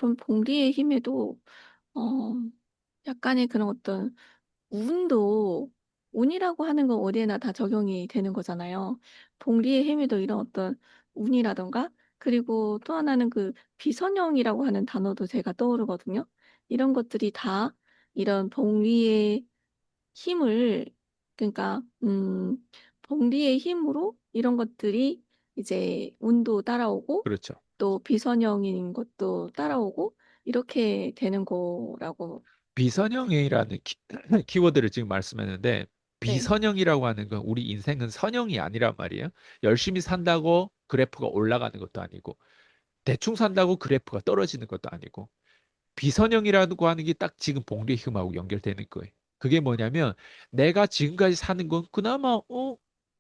그럼 봉리의 힘에도 어 약간의 그런 어떤 운도 운이라고 하는 건 어디에나 다 적용이 되는 거잖아요. 봉리의 힘에도 이런 어떤 운이라든가 그리고 또 하나는 그 비선형이라고 하는 단어도 제가 떠오르거든요. 이런 것들이 다 이런 봉리의 힘을 그러니까 봉리의 힘으로 이런 것들이 이제 운도 따라오고 그렇죠. 또 비선형인 것도 따라오고 이렇게 되는 거라고. 비선형이라는 키워드를 지금 말씀했는데 네. 비선형이라고 하는 건 우리 인생은 선형이 아니란 말이에요. 열심히 산다고 그래프가 올라가는 것도 아니고 대충 산다고 그래프가 떨어지는 것도 아니고 비선형이라고 하는 게 딱 지금 복리힘하고 연결되는 거예요. 그게 뭐냐면 내가 지금까지 사는 건 그나마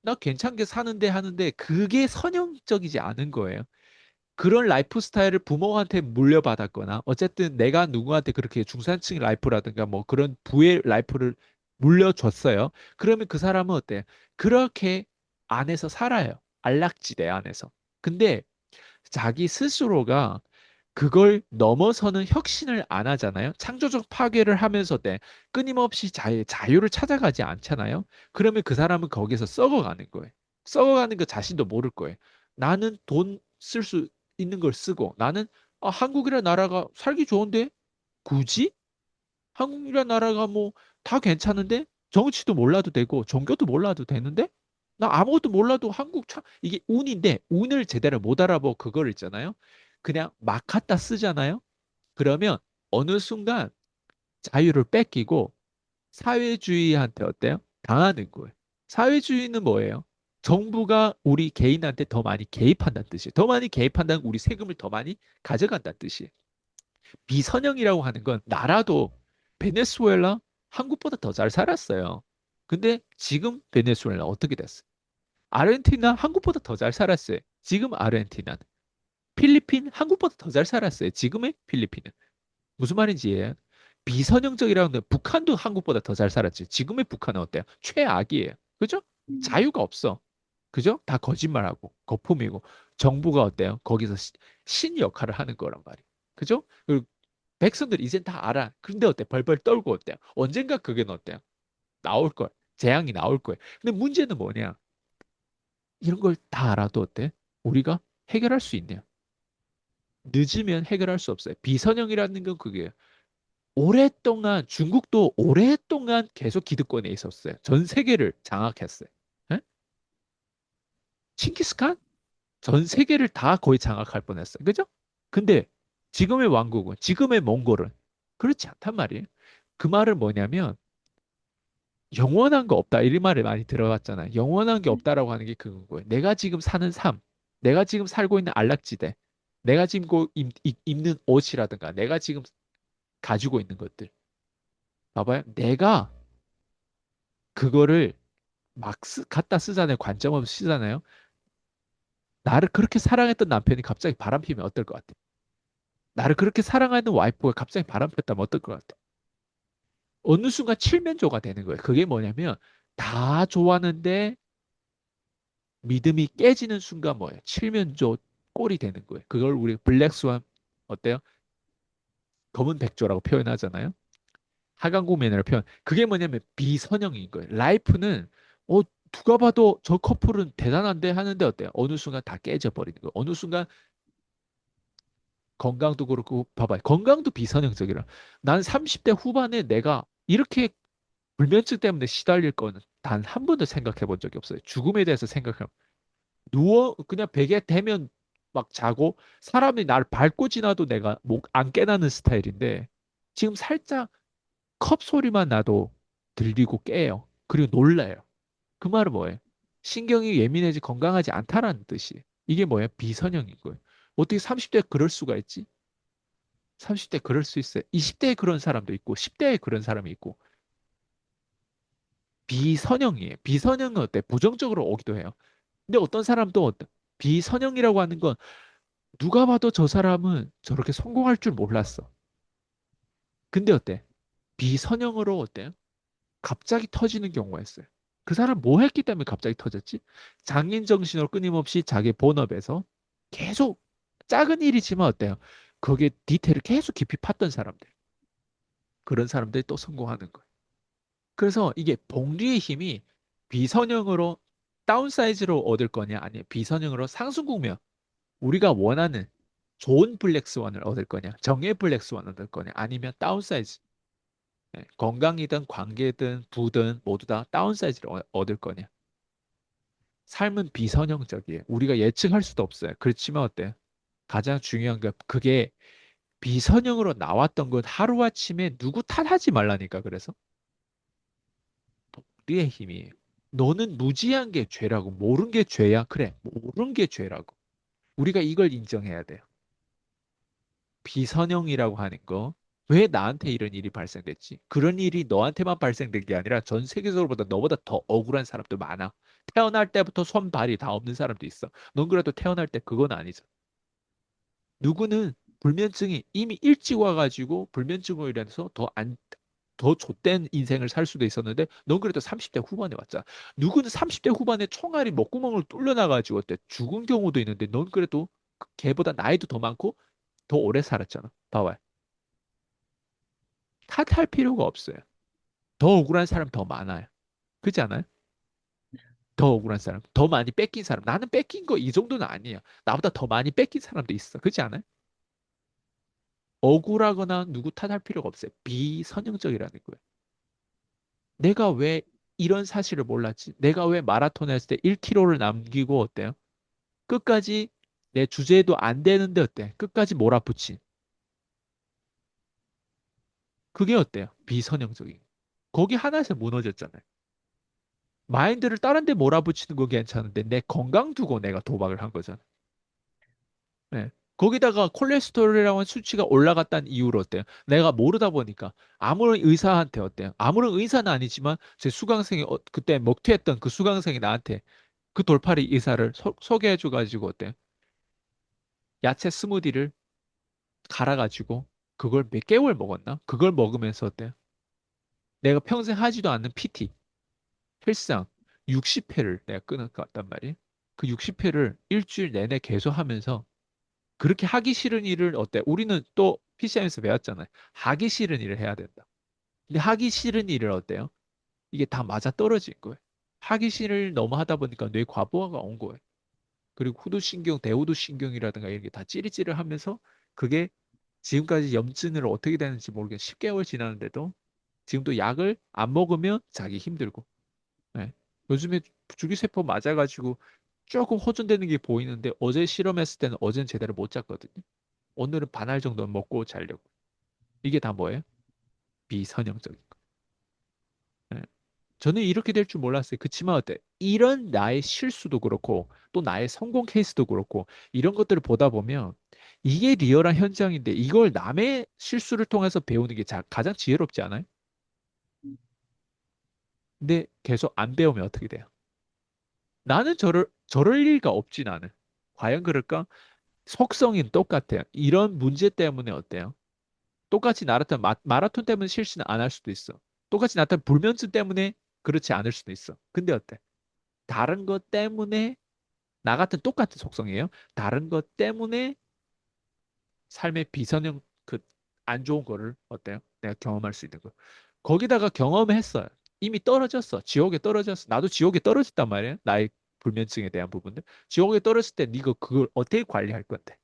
나 괜찮게 사는데 하는데 그게 선형적이지 않은 거예요. 그런 라이프 스타일을 부모한테 물려받았거나 어쨌든 내가 누구한테 그렇게 중산층 라이프라든가 뭐 그런 부의 라이프를 물려줬어요. 그러면 그 사람은 어때? 그렇게 안에서 살아요. 안락지대 안에서. 근데 자기 스스로가 그걸 넘어서는 혁신을 안 하잖아요. 창조적 파괴를 하면서 끊임없이 자유를 찾아가지 않잖아요. 그러면 그 사람은 거기서 썩어가는 거예요. 썩어가는 거 자신도 모를 거예요. 나는 돈 쓸 수 있는 걸 쓰고 나는 한국이라는 나라가 살기 좋은데 굳이 한국이라는 나라가 뭐 다 괜찮은데 정치도 몰라도 되고 종교도 몰라도 되는데 나 아무것도 몰라도 한국 참 이게 운인데 운을 제대로 못 알아보고 그걸 있잖아요. 그냥 막 갖다 쓰잖아요. 그러면 어느 순간 자유를 뺏기고 사회주의한테 어때요? 당하는 거예요. 사회주의는 뭐예요? 정부가 우리 개인한테 더 많이 개입한다는 뜻이에요. 더 많이 개입한다는 우리 세금을 더 많이 가져간다는 뜻이에요. 비선형이라고 하는 건 나라도 베네수엘라 한국보다 더 잘 살았어요. 근데 지금 베네수엘라 어떻게 됐어요? 아르헨티나 한국보다 더 잘 살았어요. 지금 아르헨티나는. 필리핀 한국보다 더 잘 살았어요. 지금의 필리핀은. 무슨 말인지 이해해요? 비선형적이라는 건 북한도 한국보다 더 잘 살았지. 지금의 북한은 어때요? 최악이에요. 그죠? 음. 자유가 없어. 그죠? 다 거짓말하고 거품이고 정부가 어때요? 거기서 신 역할을 하는 거란 말이에요. 그죠? 그리고 백성들 이젠 다 알아. 근데 어때? 벌벌 떨고 어때요? 언젠가 그게 어때요? 나올 걸. 재앙이 나올 거예요. 근데 문제는 뭐냐? 이런 걸 다 알아도 어때? 우리가 해결할 수 있냐? 늦으면 해결할 수 없어요. 비선형이라는 건 그게 오랫동안 중국도 오랫동안 계속 기득권에 있었어요. 전 세계를 장악했어요. 에? 칭기스칸 전 세계를 다 거의 장악할 뻔했어요. 그죠? 근데 지금의 왕국은 지금의 몽골은 그렇지 않단 말이에요. 그 말은 뭐냐면 영원한 거 없다 이런 말을 많이 들어봤잖아요. 영원한 게 네. 없다라고 하는 게 그건 거예요. 내가 지금 사는 삶, 내가 지금 살고 있는 안락지대, 내가 지금 입는 옷이라든가 내가 지금 가지고 있는 것들 봐봐요. 내가 그거를 갖다 쓰잖아요. 관점 없이 쓰잖아요. 나를 그렇게 사랑했던 남편이 갑자기 바람 피면 어떨 것 같아? 나를 그렇게 사랑하는 와이프가 갑자기 바람 폈다면 어떨 것 같아? 어느 순간 칠면조가 되는 거예요. 그게 뭐냐면 다 좋아하는데 믿음이 깨지는 순간 뭐예요? 칠면조 꼴이 되는 거예요. 그걸 우리 블랙스완 어때요? 검은 백조라고 표현하잖아요. 하강국면이라고 표현. 그게 뭐냐면 비선형인 거예요. 라이프는 어 누가 봐도 저 커플은 대단한데 하는데 어때요? 어느 순간 다 깨져 버리는 거예요. 어느 순간 건강도 그렇고 봐봐요. 건강도 비선형적이라. 난 30대 후반에 내가 이렇게 불면증 때문에 시달릴 거는 단 한 번도 생각해 본 적이 없어요. 죽음에 대해서 생각하면 누워 그냥 베개 대면 막 자고 사람이 날 밟고 지나도 내가 목 안 깨나는 스타일인데 지금 살짝 컵 소리만 나도 들리고 깨요. 그리고 놀라요. 그 말은 뭐예요? 신경이 예민해지 건강하지 않다라는 뜻이에요. 이게 뭐예요? 비선형인 거예요. 어떻게 30대 그럴 수가 있지? 30대 그럴 수 있어요. 20대에 그런 사람도 있고 10대에 그런 사람이 있고 비선형이에요. 비선형은 어때? 부정적으로 오기도 해요. 근데 어떤 사람도 비선형이라고 하는 건 누가 봐도 저 사람은 저렇게 성공할 줄 몰랐어. 근데 어때? 비선형으로 어때요? 갑자기 터지는 경우가 있어요. 그 사람 뭐 했기 때문에 갑자기 터졌지? 장인 정신으로 끊임없이 자기 본업에서 계속 작은 일이지만 어때요? 거기에 디테일을 계속 깊이 팠던 사람들. 그런 사람들이 또 성공하는 거예요. 그래서 이게 복리의 힘이 비선형으로 다운사이즈로 얻을 거냐, 아니면 비선형으로 상승국면, 우리가 원하는 좋은 블랙스완을 얻을 거냐, 정의 블랙스완을 얻을 거냐, 아니면 다운사이즈, 건강이든 관계든 부든 모두 다 다운사이즈를 얻을 거냐. 삶은 비선형적이에요. 우리가 예측할 수도 없어요. 그렇지만 어때요? 가장 중요한 게 그게 비선형으로 나왔던 건 하루아침에 누구 탓하지 말라니까. 그래서 우리의 힘이에요. 너는 무지한 게 죄라고. 모른 게 죄야. 그래. 모른 게 죄라고. 우리가 이걸 인정해야 돼요. 비선형이라고 하는 거. 왜 나한테 이런 일이 발생됐지? 그런 일이 너한테만 발생된 게 아니라 전 세계적으로보다 너보다 더 억울한 사람도 많아. 태어날 때부터 손, 발이 다 없는 사람도 있어. 넌 그래도 태어날 때 그건 아니죠. 누구는 불면증이 이미 일찍 와가지고 불면증으로 인해서 더 좆된 인생을 살 수도 있었는데 넌 그래도 30대 후반에 왔잖아. 누구는 30대 후반에 총알이 목구멍을 뚫려나가지고 어때? 죽은 경우도 있는데 넌 그래도 걔보다 나이도 더 많고 더 오래 살았잖아. 봐봐요. 탓할 필요가 없어요. 더 억울한 사람 더 많아요. 그렇지 않아요? 더 억울한 사람, 더 많이 뺏긴 사람. 나는 뺏긴 거 이 정도는 아니에요. 나보다 더 많이 뺏긴 사람도 있어. 그렇지 않아요? 억울하거나 누구 탓할 필요가 없어요. 비선형적이라는 거예요. 내가 왜 이런 사실을 몰랐지? 내가 왜 마라톤 했을 때 1km를 남기고 어때요? 끝까지 내 주제도 안 되는데 어때? 끝까지 몰아붙인. 그게 어때요? 비선형적인. 거기 하나에서 무너졌잖아요. 마인드를 다른 데 몰아붙이는 건 괜찮은데 내 건강 두고 내가 도박을 한 거잖아. 네. 거기다가 콜레스테롤이라고 하는 수치가 올라갔다는 이유로 어때요? 내가 모르다 보니까 아무런 의사한테 어때요? 아무런 의사는 아니지만 제 수강생이 그때 먹튀했던 그 수강생이 나한테 그 돌팔이 의사를 소개해줘가지고 어때요? 야채 스무디를 갈아가지고 그걸 몇 개월 먹었나? 그걸 먹으면서 어때요? 내가 평생 하지도 않는 PT, 헬스장 60회를 내가 끊어갔단 말이에요. 그 60회를 일주일 내내 계속 하면서 그렇게 하기 싫은 일을 어때? 우리는 또 PCM에서 배웠잖아요. 하기 싫은 일을 해야 된다. 근데 하기 싫은 일을 어때요? 이게 다 맞아 떨어진 거예요. 하기 싫을 너무 하다 보니까 뇌 과부하가 온 거예요. 그리고 후두신경, 대후두신경이라든가 이런 게 다 찌릿찌릿하면서 그게 지금까지 염증으로 어떻게 되는지 모르겠 10개월 지났는데도 지금도 약을 안 먹으면 자기 힘들고. 네. 요즘에 줄기세포 맞아가지고 조금 호전되는 게 보이는데 어제 실험했을 때는 어제는 제대로 못 잤거든요. 오늘은 반알 정도는 먹고 자려고. 이게 다 뭐예요? 비선형적인 거. 예. 저는 이렇게 될 줄 몰랐어요. 그치만 어때? 이런 나의 실수도 그렇고 또 나의 성공 케이스도 그렇고 이런 것들을 보다 보면 이게 리얼한 현장인데 이걸 남의 실수를 통해서 배우는 게 가장 지혜롭지 않아요? 근데 계속 안 배우면 어떻게 돼요? 나는 저럴 리가 없지 나는. 과연 그럴까? 속성인 똑같아요. 이런 문제 때문에 어때요? 똑같이 나라톤 마라톤 때문에 실수는 안 할 수도 있어. 똑같이 나타난 불면증 때문에 그렇지 않을 수도 있어. 근데 어때? 다른 것 때문에 나 같은 똑같은 속성이에요. 다른 것 때문에 삶의 비선형 그 안 좋은 거를 어때요? 내가 경험할 수 있는 거. 거기다가 경험했어요. 이미 떨어졌어. 지옥에 떨어졌어. 나도 지옥에 떨어졌단 말이에요. 나의 불면증에 대한 부분들. 지옥에 떨어졌을 때 네가 그걸 어떻게 관리할 건데?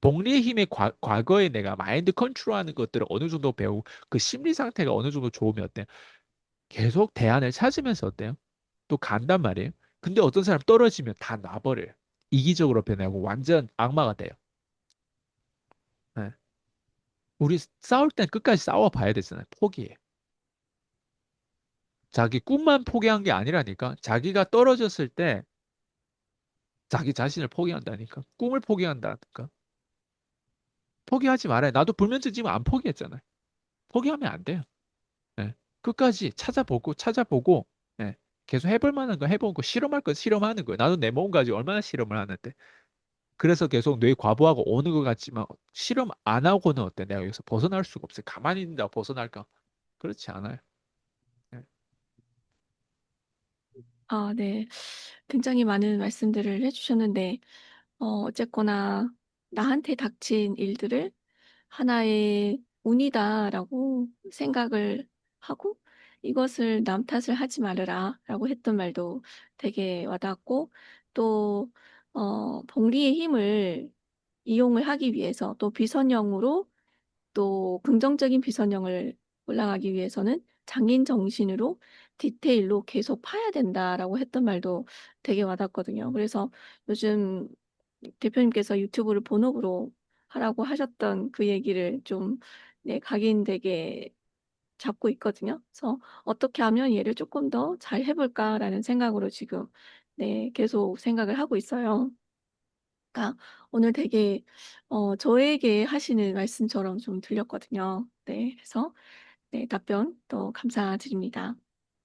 복리의 힘의 과거에 내가 마인드 컨트롤하는 것들을 어느 정도 배우고 그 심리 상태가 어느 정도 좋으면 어때요? 계속 대안을 찾으면서 어때요? 또 간단 말이에요. 근데 어떤 사람 떨어지면 다 놔버려요. 이기적으로 변하고 완전 악마가 돼요. 네. 우리 싸울 땐 끝까지 싸워봐야 되잖아요. 포기해. 자기 꿈만 포기한 게 아니라니까. 자기가 떨어졌을 때 자기 자신을 포기한다니까. 꿈을 포기한다니까. 포기하지 말아요. 나도 불면증 지금 안 포기했잖아요. 포기하면 안 돼요. 예. 끝까지 찾아보고, 예. 계속 해볼 만한 거 해보고, 실험할 거 실험하는 거예요. 나도 내 몸 가지고 얼마나 실험을 하는데. 그래서 계속 뇌 과부하가 오는 것 같지만, 실험 안 하고는 어때? 내가 여기서 벗어날 수가 없어요. 가만히 있는다 벗어날까? 그렇지 않아요. 예. 아, 네. 굉장히 많은 말씀들을 해주셨는데, 어쨌거나 나한테 닥친 일들을 하나의 운이다라고 생각을 하고 이것을 남 탓을 하지 말아라라고 했던 말도 되게 와닿았고 또 복리의 힘을 이용을 하기 위해서 또 비선형으로 또 긍정적인 비선형을 올라가기 위해서는 장인 정신으로 디테일로 계속 파야 된다라고 했던 말도 되게 와닿거든요. 그래서 요즘 대표님께서 유튜브를 본업으로 하라고 하셨던 그 얘기를 좀 네 각인되게 잡고 있거든요. 그래서 '어떻게 하면 얘를 쪼끔 더 잘 해 볼까.'라는 생각으로 지금 네 계속 생각을 하고 있어요. 그러니까 오늘 되게 저에게 하시는 말씀처럼 좀 들렸거든요. 네. 그래서 네 답변 또 감사드립니다.